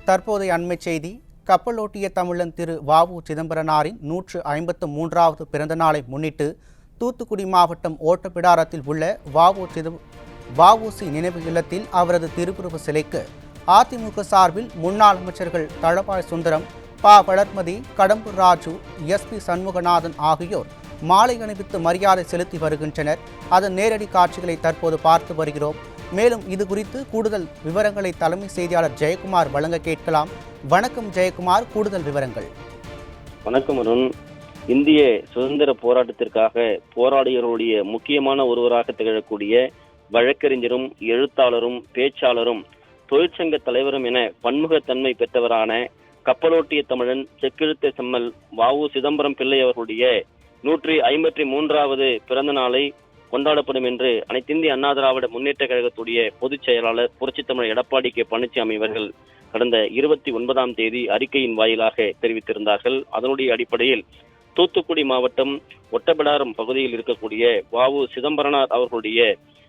தற்போதைய அண்மைச் செய்தி. கப்பலோட்டிய தமிழன் திரு வ.உ. சிதம்பரனாரின் 153வது பிறந்த நாளை முன்னிட்டு தூத்துக்குடி மாவட்டம் ஓட்டப்பிடாரத்தில் உள்ள வ.உ.சி. நினைவு இல்லத்தில் அவரது திருவுருவ சிலைக்கு அதிமுக சார்பில் முன்னாள் அமைச்சர்கள் தளவாய் சுந்தரம், ப. வளர்மதி, கடம்பூர் ராஜு, எஸ்.பி. சண்முகநாதன் ஆகியோர் மாலை அணிவித்து மரியாதை செலுத்தி வருகின்றனர். அதன் நேரடி காட்சிகளை தற்போது பார்த்து வருகிறோம். மேலும் இது குறித்து கூடுதல் விவரங்களை தலைமை செய்தியாளர் ஜெயக்குமார் வழங்க கேட்கலாம். வணக்கம் ஜெயக்குமார், கூடுதல் விவரங்கள். வணக்கம் அருண். இந்திய சுதந்திர போராட்டத்திற்காக போராடியவர்களுடைய முக்கியமான ஒருவராக திகழக்கூடிய வழக்கறிஞரும் எழுத்தாளரும் பேச்சாளரும் தொழிற்சங்க தலைவரும் என பன்முகத்தன்மை பெற்றவரான கப்பலோட்டிய தமிழன் செக்கெழுத்த செம்மல் வ.உ. சிதம்பரம் பிள்ளை அவர்களுடைய 153வது பிறந்த நாளை கொண்டாடப்படும் என்று அனைத்திந்திய அண்ணா திராவிட முன்னேற்ற கழகத்துடைய பொதுச் செயலாளர் புரட்சித் தமிழர் எடப்பாடி கே. பழனிசாமி அவர்கள் கடந்த 29ஆம் தேதி அறிக்கையின் வாயிலாக தெரிவித்திருந்தார்கள். அதனுடைய அடிப்படையில் தூத்துக்குடி மாவட்டம் ஒட்டப்பிடாரம் பகுதியில் இருக்கக்கூடிய வ.உ. சிதம்பரனார் அவர்களுடைய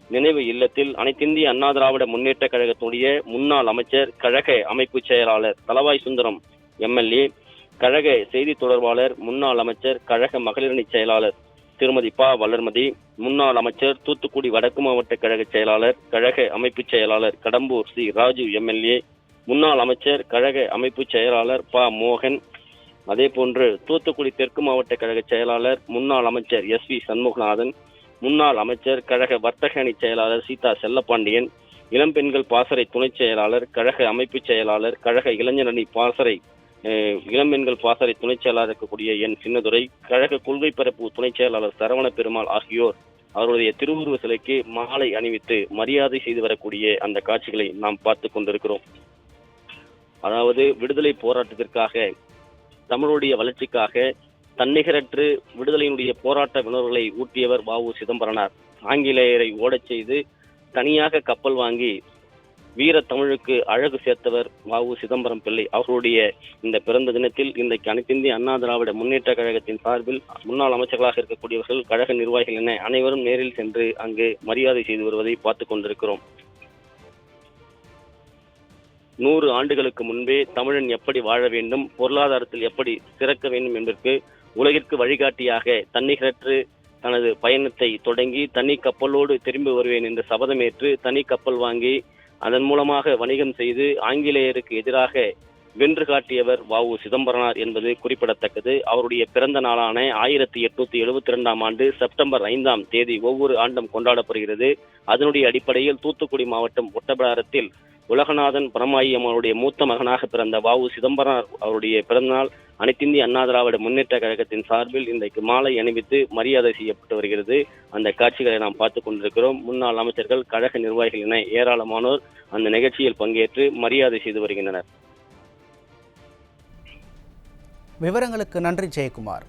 நினைவு இல்லத்தில் அனைத்திந்திய அண்ணா திராவிட முன்னேற்ற கழகத்துடைய முன்னாள் அமைச்சர், கழக அமைப்பு செயலாளர் தளவாய் சுந்தரம் எம்எல்ஏ, கழக செய்தி தொடர்பாளர், முன்னாள் அமைச்சர், கழக மகளிரணி செயலாளர் திருமதி ப. வளர்மதி, முன்னாள் அமைச்சர், தூத்துக்குடி வடக்கு மாவட்ட கழக செயலாளர், கழக அமைப்பு செயலாளர் கடம்பூர் சி. ராஜு எம்எல்ஏ, முன்னாள் அமைச்சர், கழக அமைப்பு செயலாளர் ப. மோகன், அதே போன்று தூத்துக்குடி தெற்கு மாவட்ட கழக செயலாளர், முன்னாள் அமைச்சர் எஸ்.பி. சண்முகநாதன், முன்னாள் அமைச்சர், கழக வர்த்தக அணி செயலாளர் சீதா செல்லப்பாண்டியன், இளம்பெண்கள் பாசறை துணை செயலாளர், கழக அமைப்பு செயலாளர், கழக இளைஞர் அணி பாசறை இளம்பெண்கள் பாசறை துணை செயலாளர் இருக்கக்கூடிய என் சின்னதுரை, கழக கொள்கை பரப்பு துணை செயலாளர் சரவண பெருமாள் ஆகியோர் அவருடைய திருவுருவ சிலைக்கு மாலை அணிவித்து மரியாதை செய்து வரக்கூடிய அந்த காட்சிகளை நாம் பார்த்து கொண்டிருக்கிறோம். அதாவது விடுதலை போராட்டத்திற்காக, தமிழுடைய வளர்ச்சிக்காக தன்னிகரற்று விடுதலையினுடைய போராட்ட உணர்வுகளை ஊட்டியவர் வ.உ. சிதம்பரனார். ஆங்கிலேயரை ஓடச் செய்து தனியாக கப்பல் வாங்கி வீர தமிழுக்கு அழகு சேர்த்தவர் வ.உ. சிதம்பரம் பிள்ளை. அவர்களுடைய இந்த பிறந்த தினத்தில் இன்றைக்கு அனைத்திந்திய அண்ணா திராவிட முன்னேற்ற கழகத்தின் சார்பில் முன்னாள் அமைச்சர்களாக இருக்கக்கூடியவர்கள், கழக நிர்வாகிகள் என அனைவரும் நேரில் சென்று அங்கு மரியாதை செய்து வருவதை பார்த்து கொண்டிருக்கிறோம். 100 ஆண்டுகளுக்கு முன்பே தமிழன் எப்படி வாழ வேண்டும், பொருளாதாரத்தில் எப்படி சிறக்க வேண்டும் என்பதற்கு உலகிற்கு வழிகாட்டியாக தன்னிகரற்று தனது பயணத்தை தொடங்கி தனி கப்பலோடு திரும்பி வருவேன் என்று சபதமேற்று தனி கப்பல் வாங்கி அதன் மூலமாக வணிகம் செய்து ஆங்கிலேயருக்கு எதிராக வென்று காட்டியவர் வ.உ. சிதம்பரனார் என்பது குறிப்பிடத்தக்கது. அவருடைய பிறந்த நாளான 1872ஆம் ஆண்டு செப்டம்பர் 5ஆம் தேதி ஒவ்வொரு ஆண்டும் கொண்டாடப்படுகிறது. அதனுடைய அடிப்படையில் தூத்துக்குடி மாவட்டம் ஒட்டப்பிடாரத்தில் உலகநாதன் பரமாயி அம்மனுடைய மூத்த மகனாக பிறந்த வ.உ. சிதம்பரனார் அவருடைய பிறந்தநாள் அனைத்திந்திய அண்ணா திராவிட முன்னேற்ற கழகத்தின் சார்பில் இன்றைக்கு மாலை அணிவித்து மரியாதை செய்யப்பட்டு வருகிறது. அந்த காட்சிகளை நாம் பார்த்துக் கொண்டிருக்கிறோம். முன்னாள் அமைச்சர்கள், கழக நிர்வாகிகள் என ஏராளமானோர் அந்த நிகழ்ச்சியில் பங்கேற்று மரியாதை செய்து வருகின்றனர். விவரங்களுக்கு நன்றி ஜெயக்குமார்.